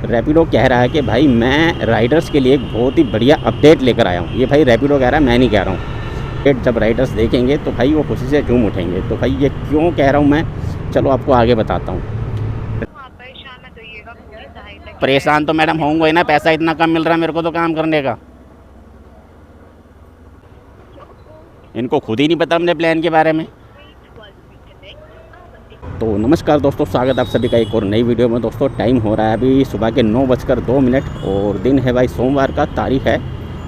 रैपिडो कह रहा है कि भाई मैं राइडर्स के लिए एक बहुत ही बढ़िया अपडेट लेकर आया हूँ। ये भाई रैपिडो कह रहा है, मैं नहीं कह रहा हूँ। अपडेट जब राइडर्स देखेंगे तो भाई वो खुशी से झूम उठेंगे। तो भाई ये क्यों कह रहा हूँ मैं, चलो आपको आगे बताता हूँ। परेशान तो मैडम होंगे ही ना, पैसा इतना कम मिल रहा है मेरे को तो काम करने का। इनको खुद ही नहीं पता अपने प्लान के बारे में। तो नमस्कार दोस्तों, स्वागत आप सभी का एक और नई वीडियो में। दोस्तों टाइम हो रहा है अभी सुबह के 9:02 और दिन है भाई सोमवार का, तारीख है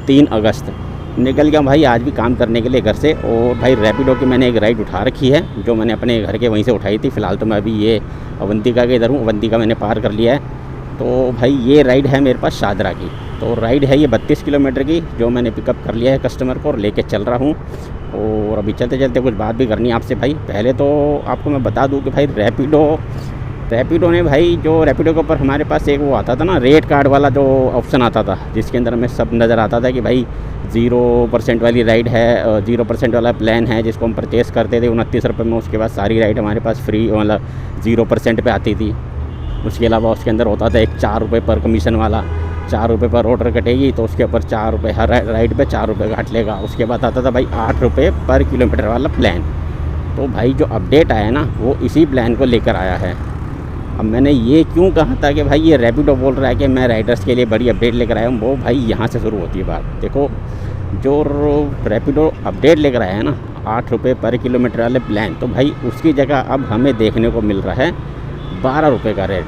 3 अगस्त। निकल गया भाई आज भी काम करने के लिए घर से। और भाई रैपिडो की मैंने एक राइड उठा रखी है, जो मैंने अपने घर के वहीं से उठाई थी। फ़िलहाल तो मैं अभी ये अवंतिका के इधर हूँ, अवंतिका मैंने पार कर लिया है। तो भाई ये राइड है मेरे पास शादरा की। तो राइड है ये 32 किलोमीटर की, जो मैंने पिकअप कर लिया है कस्टमर को और लेके चल रहा हूँ। और अभी चलते चलते कुछ बात भी करनी है आपसे भाई। पहले तो आपको मैं बता दूं कि भाई रैपिडो ने भाई, जो रैपिडो के ऊपर हमारे पास एक वो आता था ना, रेट कार्ड वाला जो ऑप्शन आता था, जिसके अंदर हमें सब नज़र आता था कि भाई 0% वाली राइड है, 0% वाला प्लान है, जिसको हम परचेज़ करते थे 29 रुपये में। उसके बाद सारी राइड हमारे पास फ्री मतलब 0% पे आती थी। उसके अलावा उसके अंदर होता था एक 4 रुपये पर कमीशन वाला, 4 रुपये पर ऑर्डर कटेगी तो उसके ऊपर 4 रुपये, हर राइड पे 4 रुपये काट लेगा। उसके बाद आता था भाई 8 रुपये पर किलोमीटर वाला प्लान। तो भाई जो अपडेट आया ना, वो इसी प्लान को लेकर आया है। अब मैंने ये क्यों कहा था कि भाई ये रैपिडो बोल रहा है कि मैं राइडर्स के लिए बड़ी अपडेट लेकर आया हूँ, वो भाई यहाँ से शुरू होती है बात। देखो जो रैपिडो अपडेट लेकर आया है ना, 8 रुपये पर किलोमीटर वाले प्लान, तो भाई उसकी जगह अब हमें देखने को मिल रहा है 12 रुपये का रेट।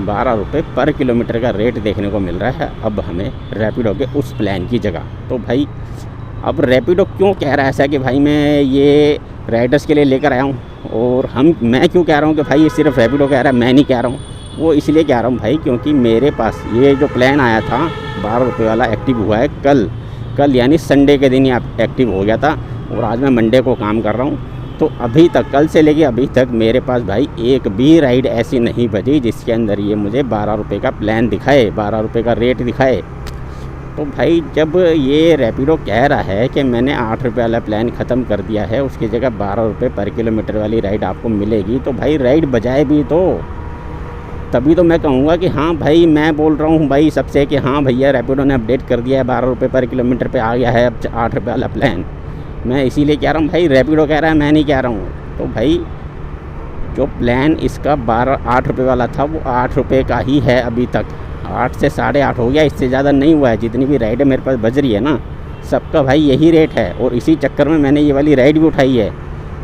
12 रुपये पर किलोमीटर का रेट देखने को मिल रहा है अब हमें रैपिडो के उस प्लान की जगह। तो भाई अब रैपिडो क्यों कह रहा है ऐसा कि भाई मैं ये राइडर्स के लिए लेकर आया हूँ, और मैं क्यों कह रहा हूँ कि भाई ये सिर्फ रैपिडो कह रहा है, मैं नहीं कह रहा हूँ। वो इसलिए कह रहा हूँ भाई क्योंकि मेरे पास ये जो प्लान आया था 12 रुपये वाला, एक्टिव हुआ है कल यानी संडे के दिन ही एक्टिव हो गया था। और आज मैं मंडे को काम कर रहा हूँ। तो अभी तक, कल से लेके अभी तक मेरे पास भाई एक भी राइड ऐसी नहीं बची जिसके अंदर ये मुझे 12 रुपये का प्लान दिखाए, 12 रुपये का रेट दिखाए। तो भाई जब ये रैपिडो कह रहा है कि मैंने 8 रुपये वाला प्लान ख़त्म कर दिया है, उसकी जगह 12 रुपये पर किलोमीटर वाली राइड आपको मिलेगी, तो भाई राइड बजाए भी तो तभी तो मैं कहूँगा कि हाँ भाई, मैं बोल रहा हूँ भाई सबसे कि हाँ भैया रैपिडो ने अपडेट कर दिया है, 12 रुपये पर किलोमीटर पे आ गया है अब 8 रुपये वाला प्लान। मैं इसीलिए कह रहा हूँ भाई, रैपिडो कह रहा है, मैं नहीं कह रहा हूँ। तो भाई जो प्लान इसका 8 रुपये वाला था, वो 8 रुपये का ही है अभी तक। 8 से 8.5 हो गया, इससे ज़्यादा नहीं हुआ है। जितनी भी राइडें मेरे पास बज रही है ना, सबका भाई यही रेट है। और इसी चक्कर में मैंने ये वाली राइड भी उठाई है।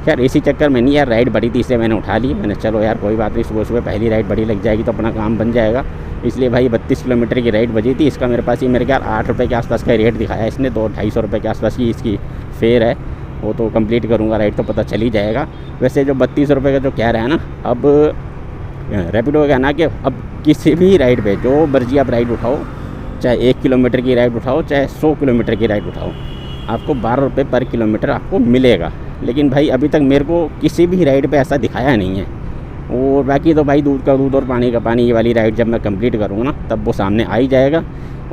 खैर इसी चक्कर में नहीं यार, राइड बड़ी थी इसलिए मैंने उठा ली। मैंने चलो यार कोई बात नहीं, सुबह सुबह पहली राइड बड़ी लग जाएगी तो अपना काम बन जाएगा। इसलिए भाई 32 किलोमीटर की राइड बजी थी। इसका मेरे पास ही मेरे ख्याल 8 रुपये के आसपास का रेट दिखाया इसने, तो 250 रुपये के आसपास की इसकी फेयर है। वो तो कंप्लीट करूँगा राइड तो पता चल ही जाएगा। वैसे जो 32 रुपये का जो कह रहा है ना, अब रैपिडो का कहना कि अब किसी भी राइड पे जो मर्जी आप राइड उठाओ, चाहे 1 किलोमीटर की राइड उठाओ, चाहे 100 किलोमीटर की राइड उठाओ, आपको 12 रुपये पर किलोमीटर आपको मिलेगा। लेकिन भाई अभी तक मेरे को किसी भी राइड पे ऐसा दिखाया नहीं है। और बाकी तो भाई दूध का दूध और पानी का पानी, ये वाली राइड जब मैं कंप्लीट करूँगा ना, तब वो सामने आ ही जाएगा।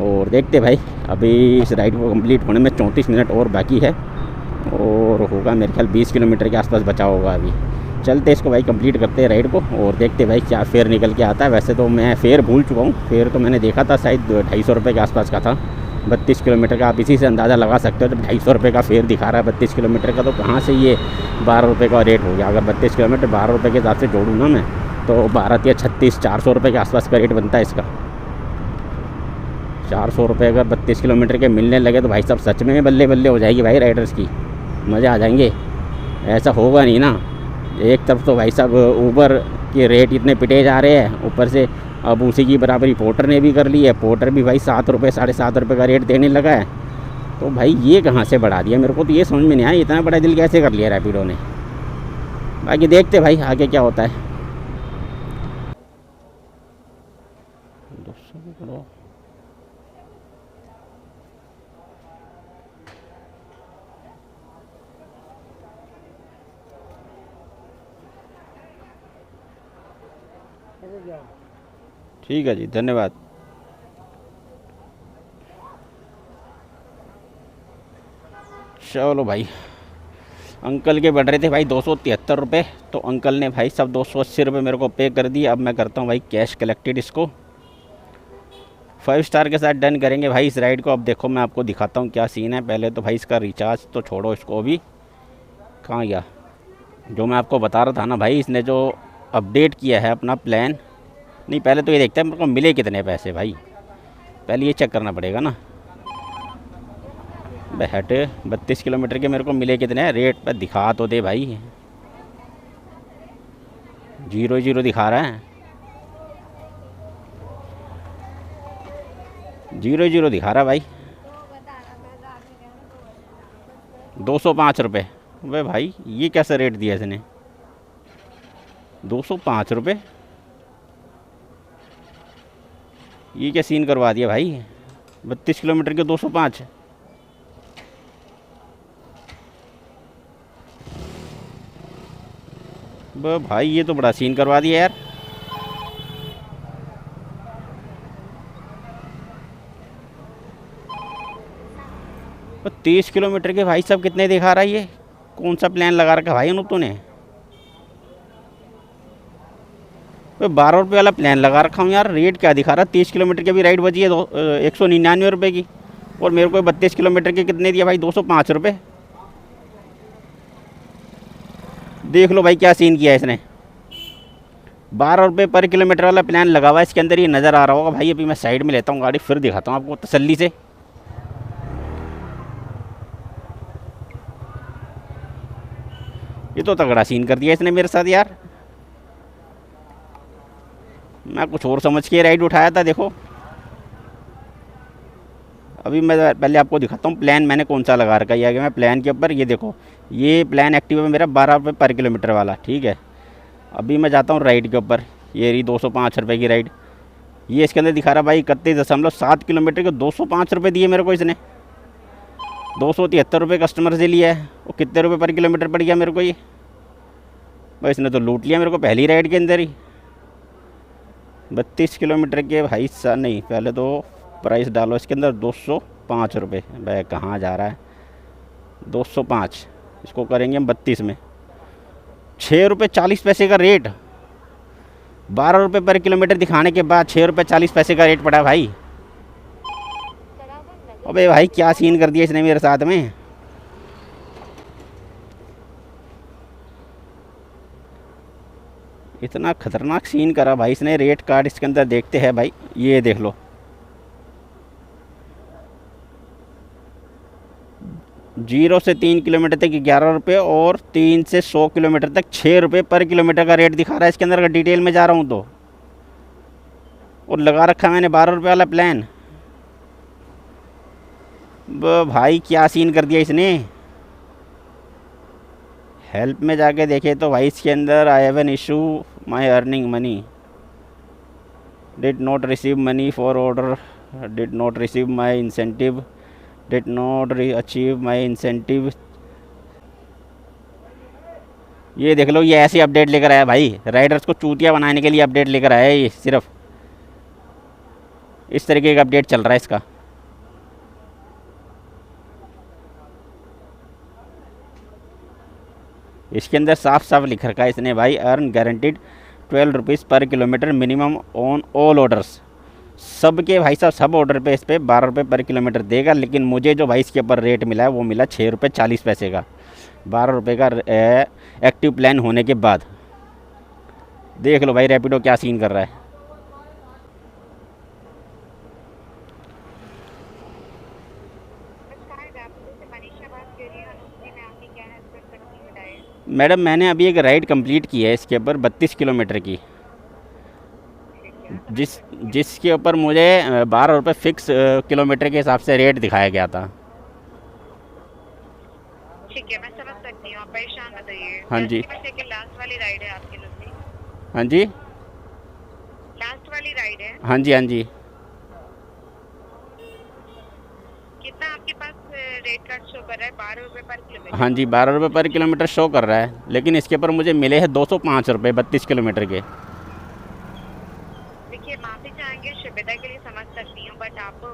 और देखते भाई, अभी इस राइड को कंप्लीट होने में 34 मिनट और बाकी है, और होगा मेरे ख्याल 20 किलोमीटर के आसपास बचा होगा। अभी चलते इसको भाई कंप्लीट करते हैं राइड को, और देखते भाई क्या फेयर निकल के आता है। वैसे तो मैं फेयर भूल चुका हूँ, फेयर तो मैंने देखा था शायद 250 रुपये के आसपास का था 32 किलोमीटर का। आप इसी से अंदाज़ा लगा सकते हो, जब 250 रुपये का फेयर दिखा रहा है 32 किलोमीटर का, तो कहाँ से ये 12 रुपये का रेट हो गया। अगर 32 किलोमीटर 12 रुपये के हिसाब से जोड़ूँ ना मैं, तो 12 या 36, 400 रुपये के आसपास का रेट बनता है इसका। 400 रुपये अगर 32 किलोमीटर के मिलने लगे तो भाई साहब सच में बल्ले बल्ले हो जाएगी भाई राइडर्स की, मज़ा आ जाएंगे। ऐसा होगा नहीं ना, एक तरफ तो भाई साहब ऊबर के रेट इतने पिटे जा रहे हैं, ऊपर से अब उसी की बराबरी पोर्टर ने भी कर ली है। पोर्टर भी भाई 7 रुपये 7.5 रुपये का रेट देने लगा है। तो भाई ये कहाँ से बढ़ा दिया, मेरे को तो ये समझ में नहीं आया, इतना बड़ा दिल कैसे कर लिया रैपिडो ने। बाकी देखते भाई आगे क्या होता है। ठीक है जी, धन्यवाद। चलो भाई, अंकल के बढ़ रहे थे भाई 273 रुपये, तो अंकल ने भाई सब 280 रुपये मेरे को पे कर दिए। अब मैं करता हूँ भाई कैश कलेक्टेड इसको। 5 स्टार के साथ डन करेंगे भाई इस राइड को। अब देखो मैं आपको दिखाता हूँ क्या सीन है। पहले तो भाई इसका रिचार्ज तो छोड़ो, इसको अभी कहाँ गया जो मैं आपको बता रहा था ना भाई, इसने जो अपडेट किया है अपना प्लान। नहीं पहले तो ये देखते हैं मेरे को मिले कितने पैसे भाई, पहले ये चेक करना पड़ेगा ना। हट 32 किलोमीटर के मेरे को मिले कितने, रेट पर दिखा तो दे भाई। 0 दिखा रहा है, 0 दिखा रहा है भाई। 205 रुपये। वे भाई ये कैसा रेट दिया इसने, 205 रुपये। ये क्या सीन करवा दिया भाई, 32 किलोमीटर के 205। भाई ये तो बड़ा सीन करवा दिया यार। तो 30 किलोमीटर के भाई साहब कितने दिखा रहा है ये, कौन सा प्लान लगा रखा भाई उन तूने। तो 12 रुपये वाला प्लान लगा रखा हूँ यार, रेट क्या दिखा रहा है। 30 किलोमीटर की भी राइड बची है 199 रुपये की, और मेरे को 32 किलोमीटर के कितने दिया भाई, 205 रुपये। देख लो भाई क्या सीन किया है इसने। 12 रुपये पर किलोमीटर वाला प्लान लगा हुआ है इसके अंदर, ये नज़र आ रहा होगा भाई। अभी मैं साइड में लेता हूँ गाड़ी, फिर दिखाता हूँ आपको तसल्ली से। ये तो तगड़ा सीन कर दिया इसने मेरे साथ यार, मैं कुछ और समझ के राइड उठाया था। देखो अभी मैं पहले आपको दिखाता हूँ प्लान मैंने कौन सा लगा रखा है। मैं प्लान के ऊपर ये देखो, ये प्लान एक्टिव है मेरा 12 रुपये पर किलोमीटर वाला, ठीक है। अभी मैं जाता हूँ राइड के ऊपर, ये रही 205 रुपये की राइड। ये इसके अंदर दिखा रहा भाई 31.7 किलोमीटर के 205 रुपये दिए मेरे को इसने। 273 रुपये कस्टमर से लिया है, वो कितने रुपये पर किलोमीटर पड़ गया मेरे को ये भाई। इसने तो लूट लिया मेरे को पहली राइड के अंदर ही। 32 किलोमीटर के भाई सा नहीं, पहले तो प्राइस डालो इसके अंदर 205 रुपये। भाई कहाँ जा रहा है, 205 इसको करेंगे हम 32 में। 6 रुपये 40 पैसे का रेट, 12 रुपये पर किलोमीटर दिखाने के बाद 6 रुपये 40 पैसे का रेट पड़ा भाई। अबे भाई क्या सीन कर दिया इसने मेरे साथ में। इतना खतरनाक सीन करा भाई इसने। रेट कार्ड इसके अंदर देखते हैं भाई, ये देख लो 0 से 3 किलोमीटर तक 11 रुपये, और 3 से 100 किलोमीटर तक 6 रुपये पर किलोमीटर का रेट दिखा रहा है इसके अंदर। अगर डिटेल में जा रहा हूँ तो, और लगा रखा मैंने 12 रुपये वाला प्लान। भाई क्या सीन कर दिया इसने। हेल्प में जाके देखे तो भाई इसके अंदर I have an issue my earning money, did not receive money for order, did not receive my incentive, did not achieve my incentive. ये देख लो, ये ऐसी अपडेट लेकर आया भाई, राइडर्स को चूतिया बनाने के लिए अपडेट लेकर आया है ये। सिर्फ इस तरीके का अपडेट चल रहा है इसका। इसके अंदर साफ साफ लिख रखा है इसने भाई, अर्न गारंटीड 12 रुपीज़ पर kilometre minimum on all orders. सब के भाई साहब सब ऑर्डर पे इस पर 12 रुपये पर किलोमीटर देगा। लेकिन मुझे जो भाई इसके ऊपर रेट मिला है वो मिला 6 रुपये 40 पैसे का, 12 रुपये का एक्टिव प्लान होने के बाद। देख लो भाई रैपिडो क्या सीन कर रहा है। मैडम मैंने अभी एक राइड कंप्लीट की है इसके ऊपर 32 किलोमीटर की, जिसके ऊपर मुझे 12 रुपये फ़िक्स किलोमीटर के हिसाब से रेट दिखाया गया था। ठीक है, मैं समझ सकती हूँ, आप परेशान मत होइए। हाँ जी लास्ट वाली राइड है आपके नज़दीक? हाँ जी लास्ट वाली राइड है? हाँ जी हाँ जी। कितना आपके पास रेट कार्ड शो कर रहा है? 12 रुपये पर किलोमीटर? हाँ जी 12 रुपये पर किलोमीटर शो कर रहा है, लेकिन इसके ऊपर मुझे मिले हैं 205 रुपये 32 किलोमीटर के। देखिए माफ़ी चाहेंगे, सुविधा के लिए समझ सकती हूँ, बट आपको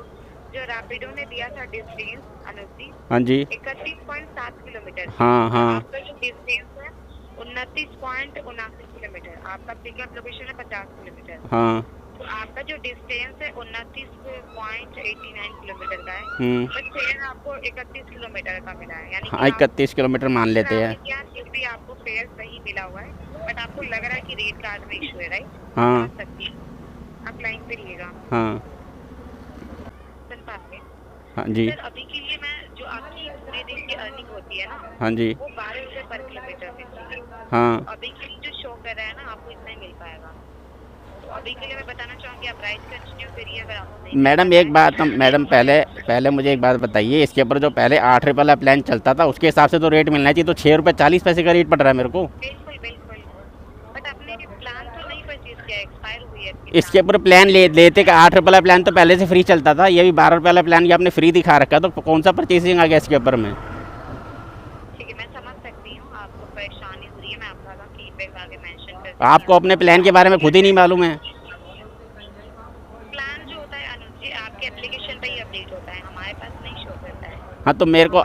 जो रैपिडो ने दिया था डिस्टेंस अनुसी, हाँ जी 31.7 किलोमीटर। हाँ हाँ आपका जो डिस्टेंस है 29.79 किलोमीटर। आपका पिकअप लोकेशन है 50 किलोमीटर। हाँ। तो आपका जो डिस्टेंस है 29.89 किलोमीटर का है, बट फेयर आपको 31 किलोमीटर का मिला है, यानी हाँ 31 किलोमीटर मान लेते हैं। फिर भी आपको फेयर सही मिला हुआ है, बट आपको लग रहा है कि रेट कार्ड में इशू है, राइट? हाँ समझ सकती हूँ, आप लाइन पे रहिएगा। हाँ सुन पाते हैं? हाँ जी सर अभी के लिए मैं जो आपकी पूरे दिन की अर्निंग होती है ना, हाँ जी वो 12 रुपए पर किलोमीटर मिलती है। हाँ। अभी के लिए जो शो कर रहा है ना, आपको इतना ही मिल पाएगा। तो अभी के लिए मैं बताना चाहूँगी आप राइड कंटिन्यू करिए, अगर आपको नहीं मैडम एक बात, मैडम पहले मुझे एक बात बताइए, इसके ऊपर जो पहले 8 रुपये वाला प्लान चलता था उसके हिसाब से तो रेट मिलना चाहिए, तो 6 रुपये 40 पैसे का रेट पड़ रहा है मेरे को। बिल्कुल बिल्कुल, बट आपने प्लान तो नहीं परचेज किया, एक्सपायर हुई है इसके ऊपर प्लान लेते का 8 रुपये वाला प्लान तो पहले से फ्री चलता था, ये भी 12 रुपये वाला प्लान ये आपने फ्री दिखा रखा है, तो कौन सा परचेसिंग आ गया इसके ऊपर में? ठीक है, मैं समझ सकती हूँ आपको परेशानी हो रही है, मैं आपका फीडबैक आगे मेंशन कर आपको अपने प्लान के बारे में खुद ही नहीं मालूम है। प्लान जो होता है अनुज जी आपके एप्लीकेशन पे ही अपडेट होता है, हमारे पास नहीं शो करता है। हाँ तो मेरे को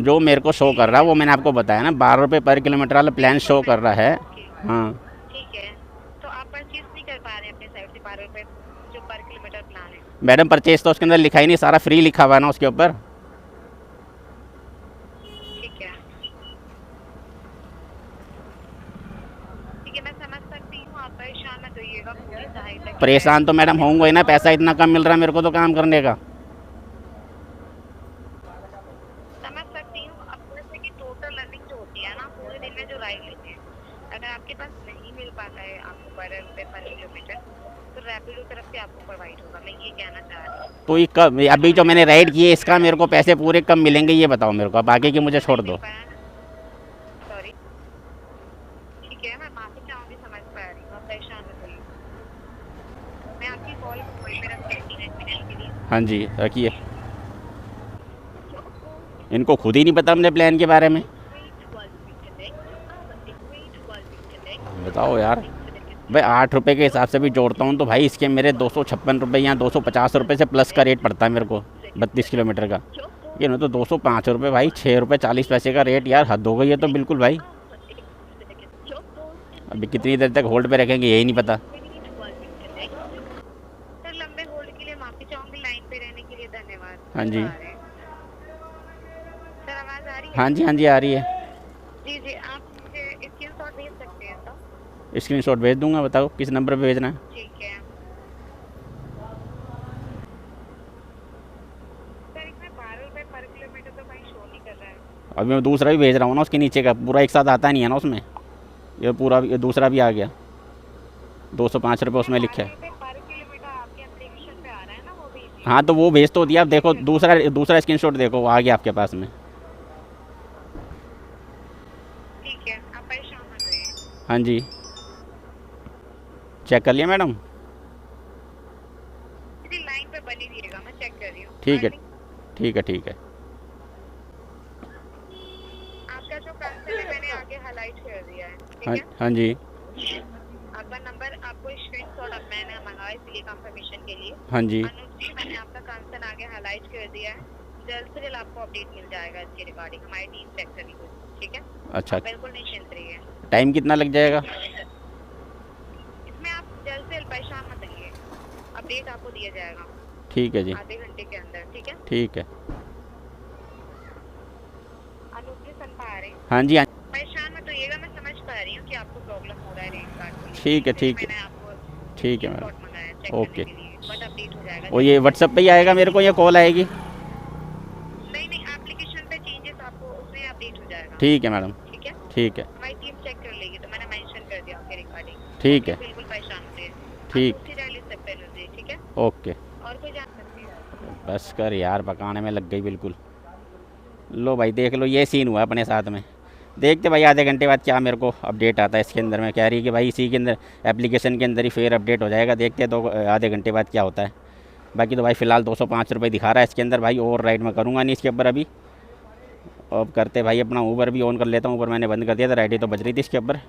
जो मेरे को शो कर रहा है वो मैंने आपको बताया ना, 12 रुपये पर किलोमीटर वाला प्लान शो कर रहा है। हाँ ठीक है, तो आप परचेज नहीं कर पा रहे हैं अपने साइड से 12 रुपये जो पर किलोमीटर प्लान है? मैडम परचेज तो उसके अंदर लिखा ही नहीं, सारा फ्री लिखा हुआ है ना उसके ऊपर। ठीक है ठीक है, मैं समझ सकती हूँ, आप परेशान मत होइएगा, पूरी सहायता की परेशान तो मैडम होंगे ही ना, पैसा इतना कम मिल रहा है मेरे को तो काम करने का। समझ सकती हूँ। अब जैसे कि टोटल अर्निंग जो होती है ना पूरे दिन में जो राइड लेते हैं, अगर आपके पास नहीं मिल पाता है आपको 12 रुपये पर किलोमीटर, तो रैपिडो तरफ से आपको प्रोवाइड होगा, मैं ये कहना चाह रही हूँ। तो ये कब, अभी जो मैंने राइड किए इसका मेरे को पैसे पूरे कब मिलेंगे ये बताओ मेरे को, अब आगे की मुझे छोड़ दो। सॉरी, ठीक है, मैं माफी चाहूँगी, समझ पा रही हूँ, आप परेशान मत होइए। मैं आपकी कॉल होल्ड में रखती हूँ 3 मिनट के लिए। हाँ जी रखिए, इनको खुद ही नहीं पता अपने प्लान के बारे में, बताओ यार। भाई 8 रुपये के हिसाब से भी जोड़ता हूँ तो भाई इसके मेरे 256 रुपये या 250 रुपये से प्लस का रेट पड़ता है मेरे को 32 किलोमीटर का। ये ना तो 205 रुपये भाई, 6 रुपये 40 पैसे का रेट, यार हद हो गई है तो बिल्कुल भाई। अभी कितनी देर तक होल्ड पे रखेंगे यही नहीं पता। सर लंबे होल्ड के लिए माफी चाहूँगी, लाइन पे रहने के लिए धन्यवाद। हाँ जी सर आवाज़ आ रही है? हाँ जी हाँ जी आ रही है। जी जी, आप मुझे स्क्रीनशॉट भेज सकते हैं तो? स्क्रीनशॉट भेज दूंगा, बताओ किस नंबर पे भेजना है। ठीक है सर, इसमें 12 रुपये पर किलोमीटर तो कहीं शो नहीं कर रहा है। अभी मैं दूसरा भी भेज रहा हूँ ना, उसके नीचे का पूरा एक साथ आता नहीं है ना उसमें, ये पूरा ये दूसरा भी आ गया, 205 रुपये उसमें लिखा है। पर किलोमीटर आपके एप्लीकेशन पे आ रहा है ना, वो भी? हाँ तो वो भेज तो दिया, आप देखो दूसरा स्क्रीनशॉट देखो, वो आ गया आपके पास में। ठीक है, आप परेशान मत होइए। हाँ जी चेक कर लिया मैडम? जी लाइन पे बनी रहिएगा, मैं चेक कर रही हूँ। ठीक है ठीक है ठीक है। आपका जो कंसर्न है मैंने आगे हाईलाइट कर दिया है, ठीक हाँ है? हाँ जी आपका नंबर आपको स्क्रीनशॉट अब मैंने मंगाया इसलिए कंफर्मेशन के लिए। हाँ जी अनुज जी, मैंने आपका कंसर्न आगे हाईलाइट कर दिया है, जल्द से जल्द आपको अपडेट मिल जाएगा इसके रिगार्डिंग, हमारी टीम चेक कर रही है, ठीक है? अच्छा, आप बिल्कुल निश्चिंत रहिए। टाइम कितना लग जाएगा? इसमें आप जल्द से जल्द परेशान मत होइए, अपडेट आपको दिया जाएगा ठीक है जी आधे घंटे के अंदर, ठीक है? ठीक है। अनुज जी सुन पा रहे हैं? हाँ जी हाँ परेशान मत होइएगा, मैं समझ पा रही हूँ कि आपको प्रॉब्लम हो रहा है रेट कार्ड में। ठीक है ठीक है मैंने आपको ठीक है मैडम। स्क्रीनशॉट मंगाया चेक ओके। करने के लिए, बट अपडेट हो जाएगा। और ये व्हाट्सएप पे ही आएगा मेरे को या कॉल आएगी? नहीं नहीं, एप्लीकेशन पे चेंजेस आपको उसमें अपडेट हो जाएगा, ठीक है मैडम ठीक है? ठीक है हमारी टीम चेक कर लेगी, तो मैंने मेंशन कर दिया आपके रिगार्डिंग। ठीक है बिल्कुल परेशान होते हैं, ठीक आप उससे ले सकते हैं अनुज जी, ठीक है? ओके। और कोई जान सकती है? बस कर यार, पकाने में लग गई बिल्कुल। लो भाई देख लो, ये सीन हुआ अपने साथ में। देखते भाई आधे घंटे बाद क्या मेरे को अपडेट आता है इसके अंदर में, कह रही है कि भाई इसी के अंदर एप्लीकेशन के अंदर ही फेयर अपडेट हो जाएगा, देखते हैं 2 आधे घंटे बाद क्या होता है। बाकी तो भाई फ़िलहाल 205 रुपये दिखा रहा है इसके अंदर भाई, और राइड में करूँगा नहीं इसके ऊपर अभी। अब करते भाई अपना ऊबर भी ऑन कर लेता हूँ, ऊबर मैंने बंद कर दिया था, राइड ही तो बज रही थी इसके ऊपर।